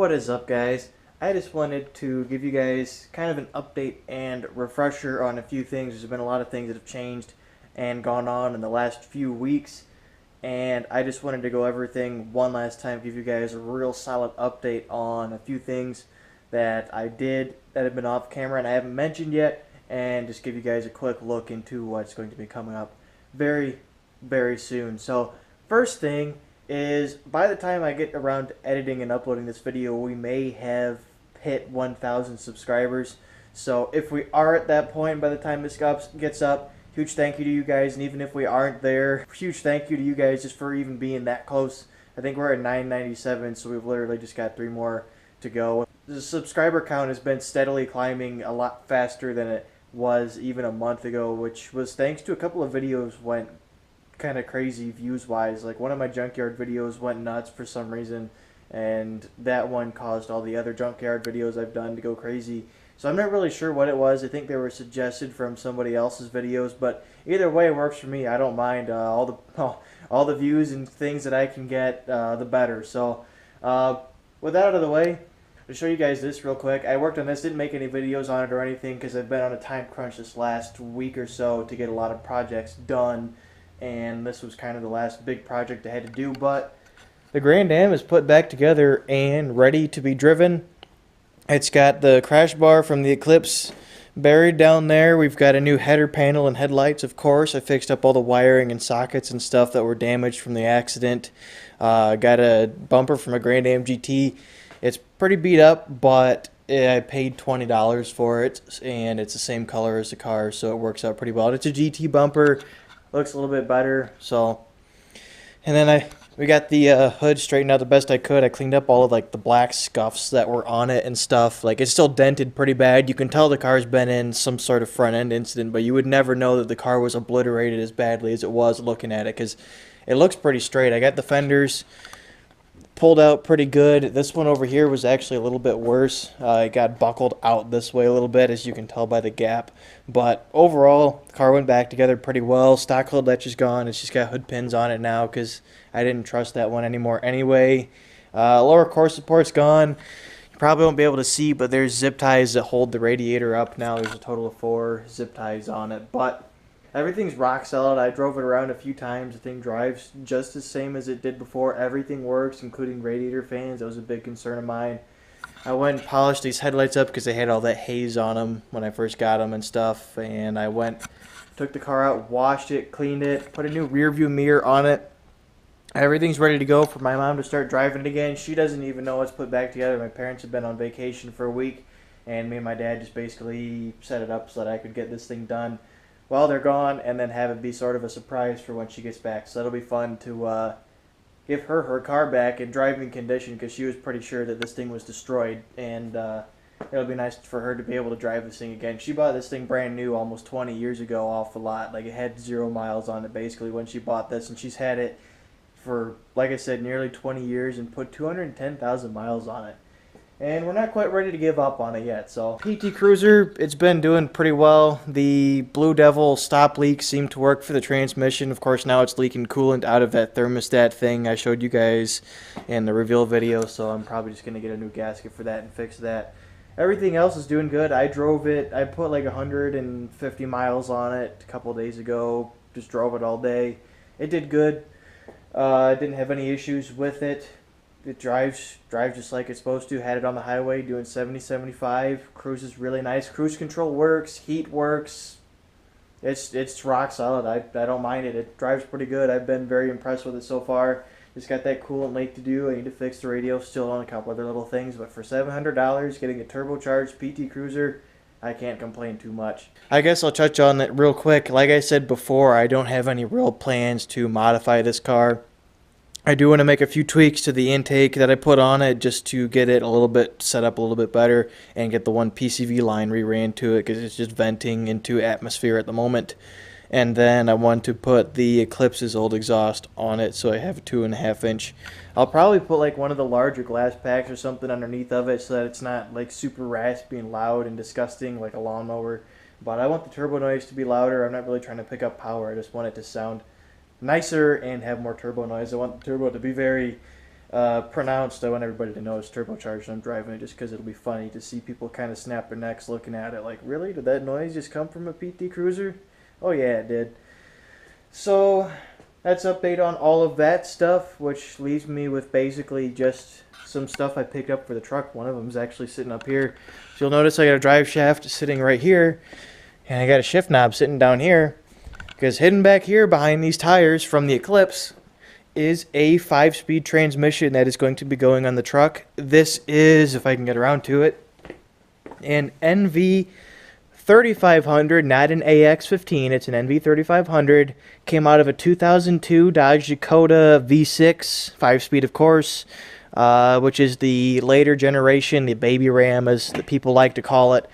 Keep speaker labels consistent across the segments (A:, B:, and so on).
A: What is up, guys? I just wanted to give you guys kind of an update and refresher on a few things. There's been a lot of things that have changed and gone on in the last few weeks, and I just wanted to go everything one last time, give you guys a real solid update on a few things that I did that have been off camera and I haven't mentioned yet, and just give you guys a quick look into what's going to be coming up very, very soon. So, first thing is, by the time I get around to editing and uploading this video, we may have hit 1,000 subscribers. So if we are at that point by the time this gets up, huge thank you to you guys. And even if we aren't there, huge thank you to you guys just for even being that close. I think we're at 997, so we've literally just got 3 more to go. The subscriber count has been steadily climbing a lot faster than it was even a month ago, which was thanks to a couple of videos went kind of crazy views wise. Like one of my junkyard videos went nuts for some reason, and that one caused all the other junkyard videos I've done to go crazy. So I'm not really sure what it was. I think they were suggested from somebody else's videos, but either way it works for me. I don't mind. All the views and things that I can get, the better. So with that out of the way, to show you guys this real quick. I worked on this, didn't make any videos on it or anything because I've been on a time crunch this last week or so to get a lot of projects done, and this was kind of the last big project I had to do. But the Grand Am is put back together and ready to be driven. It's got the crash bar from the Eclipse buried down there. We've got a new header panel and headlights, of course. I fixed up all the wiring and sockets and stuff that were damaged from the accident. Got a bumper from a Grand Am GT. It's pretty beat up, but I paid $20 for it, and it's the same color as the car, so it works out pretty well. It's a GT bumper. Looks a little bit better. So, and then we got the hood straightened out the best I could. I cleaned up all of like the black scuffs that were on it and stuff. Like, it's still dented pretty bad. You can tell the car's been in some sort of front end incident, but you would never know that the car was obliterated as badly as it was looking at it, because it looks pretty straight. I got the fenders pulled out pretty good. This one over here was actually a little bit worse. It got buckled out this way a little bit, as you can tell by the gap. But overall, the car went back together pretty well. Stock hood latch is gone. It's just got hood pins on it now because I didn't trust that one anymore anyway. Lower core support's gone. You probably won't be able to see, but there's zip ties that hold the radiator up now. There's a total of 4 zip ties on it. But everything's rock solid. I drove it around a few times. The thing drives just the same as it did before. Everything works, including radiator fans. That was a big concern of mine. I went and polished these headlights up because they had all that haze on them when I first got them and stuff. And I took the car out, washed it, cleaned it, put a new rear view mirror on it. Everything's ready to go for my mom to start driving it again. She doesn't even know it's put back together. My parents have been on vacation for a week, and me and my dad just basically set it up so that I could get this thing done while they're gone, and then have it be sort of a surprise for when she gets back. So that'll be fun to give her car back in driving condition, because she was pretty sure that this thing was destroyed, and it'll be nice for her to be able to drive this thing again. She bought this thing brand new almost 20 years ago off the lot. Like, it had 0 miles on it basically when she bought this, and she's had it for, like I said, nearly 20 years and put 210,000 miles on it. And we're not quite ready to give up on it yet. So, PT Cruiser, it's been doing pretty well. The Blue Devil stop leak seemed to work for the transmission. Of course, now it's leaking coolant out of that thermostat thing I showed you guys in the reveal video. So I'm probably just going to get a new gasket for that and fix that. Everything else is doing good. I drove it. I put like 150 miles on it a couple of days ago. Just drove it all day. It did good. I didn't have any issues with it. It drives just like it's supposed to. Had it on the highway doing 70, 75. Cruise is really nice. Cruise control works. Heat works. It's rock solid. I don't mind it. It drives pretty good. I've been very impressed with it so far. Just got that coolant leak to do. I need to fix the radio. Still on a couple other little things. But for $700, getting a turbocharged PT Cruiser, I can't complain too much. I guess I'll touch on that real quick. Like I said before, I don't have any real plans to modify this car. I do want to make a few tweaks to the intake that I put on it just to get it a little bit set up a little bit better and get the one PCV line reran to it because it's just venting into atmosphere at the moment. And then I want to put the Eclipse's old exhaust on it so I have a 2.5 inch. I'll probably put like one of the larger glass packs or something underneath of it so that it's not like super raspy and loud and disgusting like a lawnmower. But I want the turbo noise to be louder. I'm not really trying to pick up power. I just want it to sound nicer and have more turbo noise. I want the turbo to be very pronounced. I want everybody to know it's turbocharged. I'm driving it just because it'll be funny to see people kind of snap their necks looking at it like, really? Did that noise just come from a PT Cruiser? Oh yeah, it did. So that's update on all of that stuff, which leaves me with basically just some stuff I picked up for the truck. One of them is actually sitting up here. So you'll notice I got a drive shaft sitting right here, and I got a shift knob sitting down here, because hidden back here behind these tires from the Eclipse is a 5-speed transmission that is going to be going on the truck. This is, if I can get around to it, an NV 3500, not an AX15. It's an NV 3500. Came out of a 2002 Dodge Dakota V6, 5-speed of course, which is the later generation, the baby Ram as the people like to call it.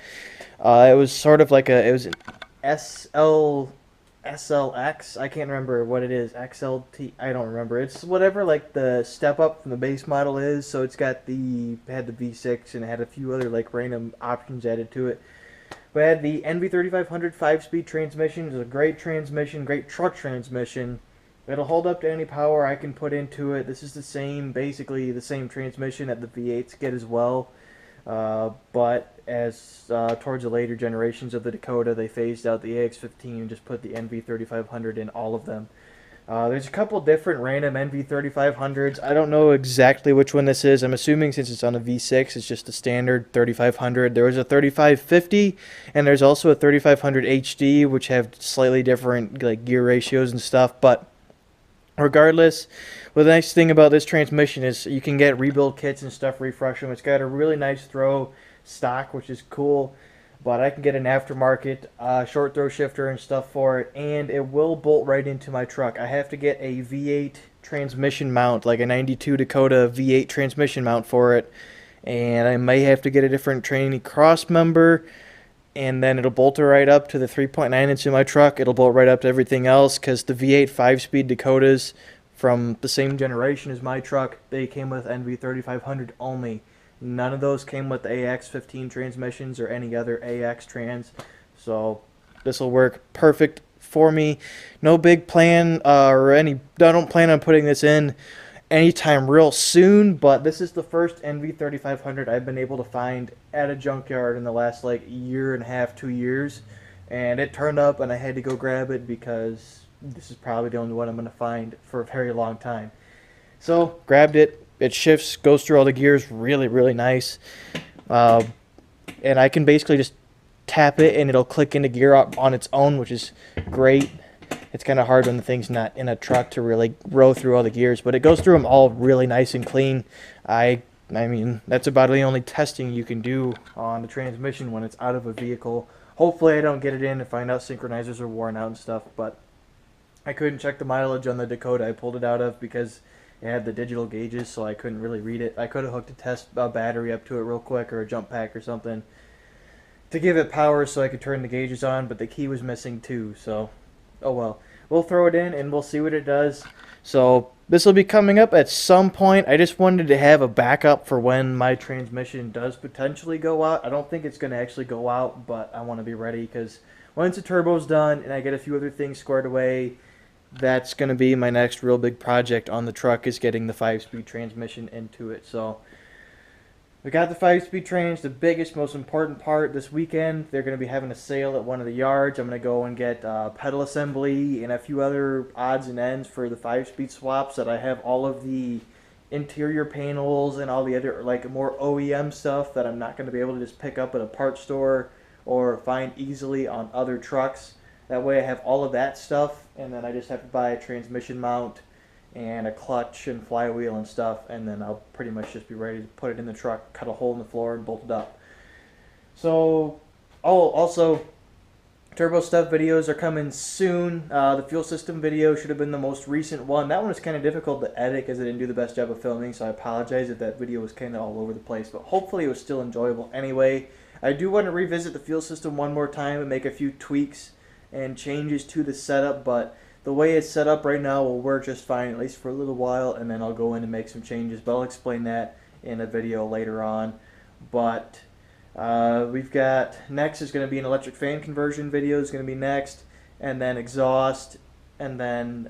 A: It was sort of like it was an SLX, I can't remember what it is, XLT, I don't remember. It's whatever like the step up from the base model is, so it's got had the V6 and it had a few other like random options added to it. But I had the NV3500 5-speed transmission. It's a great transmission, great truck transmission. It'll hold up to any power I can put into it. This is basically the same transmission that the V8s get as well. But as towards the later generations of the Dakota, they phased out the AX15 and just put the NV3500 in all of them. There's a couple different random NV3500s. I don't know exactly which one this is. I'm assuming since it's on a V6, it's just the standard 3500. There was a 3550, and there's also a 3500 HD, which have slightly different like gear ratios and stuff. But regardless, well, the nice thing about this transmission is you can get rebuild kits and stuff, refresh them. It's got a really nice throw stock, which is cool. But I can get an aftermarket short throw shifter and stuff for it, and it will bolt right into my truck. I have to get a V8 transmission mount, like a 92 Dakota V8 transmission mount for it, and I may have to get a different tranny cross member, and then it'll bolt right up to the 3.9 inch in my truck. It'll bolt right up to everything else, because the V8 5-speed Dakotas from the same generation as my truck, they came with NV3500 only. None of those came with AX15 transmissions or any other AX trans, so this will work perfect for me. No big plan I don't plan on putting this in anytime real soon, but this is the first NV3500 I've been able to find at a junkyard in the last like year and a half, 2 years, and it turned up and I had to go grab it because this is probably the only one I'm going to find for a very long time. So grabbed it. It shifts, goes through all the gears really, really nice. And I can basically just tap it and it'll click into gear on its own, which is great. It's kind of hard when the thing's not in a truck to really row through all the gears, but it goes through them all really nice and clean. I mean, that's about the only testing you can do on the transmission when it's out of a vehicle. Hopefully I don't get it in and find out synchronizers are worn out and stuff, but I couldn't check the mileage on the Dakota I pulled it out of because it had the digital gauges, so I couldn't really read it. I could have hooked a battery up to it real quick or a jump pack or something to give it power so I could turn the gauges on, but the key was missing too, so oh well. We'll throw it in and we'll see what it does. So this will be coming up at some point. I just wanted to have a backup for when my transmission does potentially go out. I don't think it's going to actually go out, but I want to be ready because once the turbo's done and I get a few other things squared away, that's going to be my next real big project on the truck, is getting the 5-speed transmission into it. So we got the 5-speed trans, the biggest, most important part this weekend. They're going to be having a sale at one of the yards. I'm going to go and get pedal assembly and a few other odds and ends for the 5-speed swaps, that I have all of the interior panels and all the other like more OEM stuff that I'm not going to be able to just pick up at a parts store or find easily on other trucks. That way I have all of that stuff, and then I just have to buy a transmission mount and a clutch and flywheel and stuff, and then I'll pretty much just be ready to put it in the truck, cut a hole in the floor, and bolt it up. So, also, turbo stuff videos are coming soon. The fuel system video should have been the most recent one. That one was kind of difficult to edit because I didn't do the best job of filming, so I apologize if that video was kind of all over the place, but hopefully it was still enjoyable anyway. I do want to revisit the fuel system one more time and make a few tweaks and changes to the setup, but the way it's set up right now will work just fine, at least for a little while, and then I'll go in and make some changes, but I'll explain that in a video later on. But we've got, next is going to be an electric fan conversion video is going to be next, and then exhaust, and then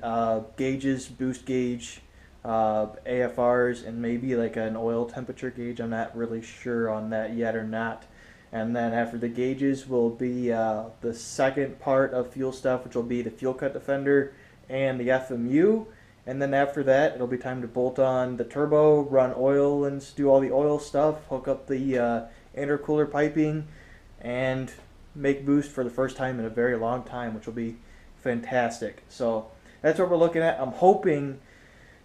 A: gauges, boost gauge, AFRs, and maybe like an oil temperature gauge. I'm not really sure on that yet or not. And then after the gauges will be the second part of fuel stuff, which will be the fuel cut defender and the FMU. And then after that, it'll be time to bolt on the turbo, run oil, and do all the oil stuff, hook up the intercooler piping, and make boost for the first time in a very long time, which will be fantastic. So that's what we're looking at. I'm hoping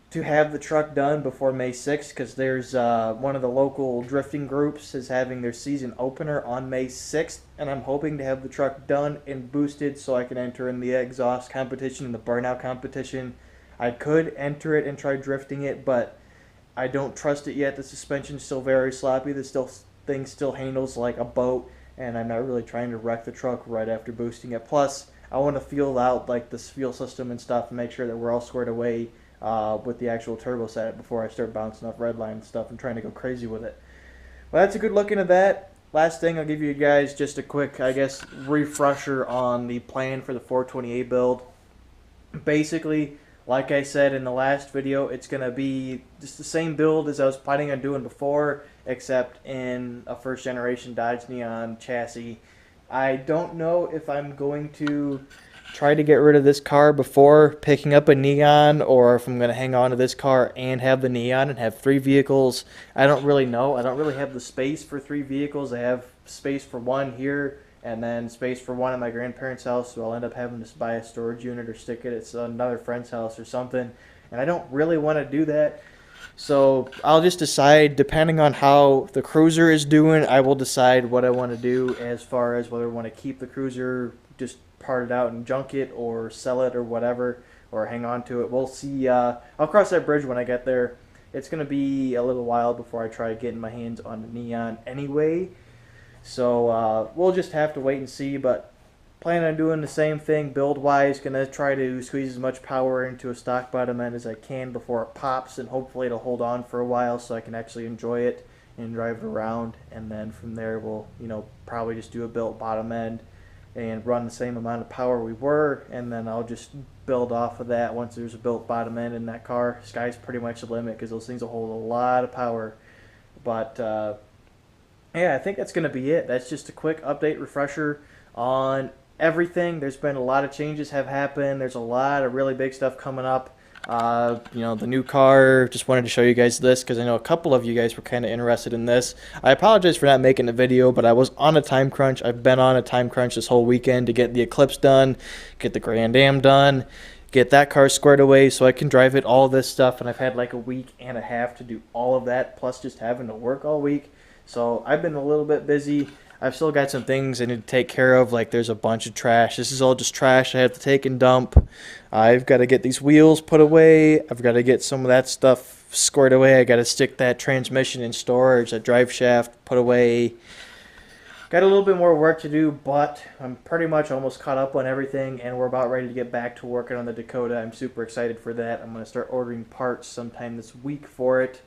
A: to have the truck done before May 6th, because there's one of the local drifting groups is having their season opener on May 6th, and I'm hoping to have the truck done and boosted so I can enter in the exhaust competition and the burnout competition. I could enter it and try drifting it, but I don't trust it yet. The suspension's still very sloppy. The thing still handles like a boat, and I'm not really trying to wreck the truck right after boosting it. Plus, I want to feel out like this fuel system and stuff and make sure that we're all squared away with the actual turbo setup before I start bouncing off redline and stuff and trying to go crazy with it. Well, that's a good look into that. Last thing, I'll give you guys just a quick, I guess, refresher on the plan for the 428 build. Basically, like I said in the last video, it's going to be just the same build as I was planning on doing before, except in a first generation Dodge Neon chassis. I don't know if I'm going to try to get rid of this car before picking up a Neon, or if I'm going to hang on to this car and have the Neon and have 3 vehicles. I don't really know. I don't really have the space for 3 vehicles. I have space for 1 here, and then space for 1 at my grandparents' house, so I'll end up having to buy a storage unit or stick it at another friend's house or something. And I don't really want to do that. So I'll just decide, depending on how the Cruiser is doing, I will decide what I want to do as far as whether I want to keep the Cruiser, just part it out and junk it, or sell it or whatever, or hang on to it. We'll see. I'll cross that bridge when I get there. It's going to be a little while before I try getting my hands on the Neon anyway. So we'll just have to wait and see, but plan on doing the same thing build-wise. Going to try to squeeze as much power into a stock bottom end as I can before it pops, and hopefully it'll hold on for a while so I can actually enjoy it and drive it around. And then from there we'll, probably just do a built bottom end and run the same amount of power we were, and then I'll just build off of that once there's a built bottom end in that car. Sky's pretty much the limit because those things will hold a lot of power. But yeah, I think that's going to be it. That's just a quick update, refresher on everything. There's been a lot of changes have happened. There's a lot of really big stuff coming up. The new car. Just wanted to show you guys this because I know a couple of you guys were kind of interested in this. I apologize for not making a video, but I was on a time crunch. I've been on a time crunch this whole weekend to get the Eclipse done, get the Grand Am done, get that car squared away so I can drive it, all this stuff, and I've had like a week and a half to do all of that, plus just having to work all week. So I've been a little bit busy. I've still got some things I need to take care of, like there's a bunch of trash. This is all just trash I have to take and dump. I've got to get these wheels put away. I've got to get some of that stuff squared away. I got to stick that transmission in storage, that drive shaft put away. Got a little bit more work to do, but I'm pretty much almost caught up on everything, and we're about ready to get back to working on the Dakota. I'm super excited for that. I'm going to start ordering parts sometime this week for it.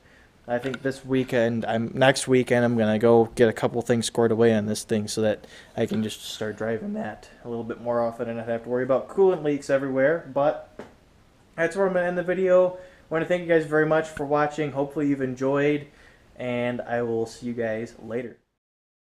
A: I think this weekend, next weekend, I'm going to go get a couple things scored away on this thing so that I can just start driving that a little bit more often and not have to worry about coolant leaks everywhere. But that's where I'm going to end the video. I want to thank you guys very much for watching. Hopefully you've enjoyed, and I will see you guys later.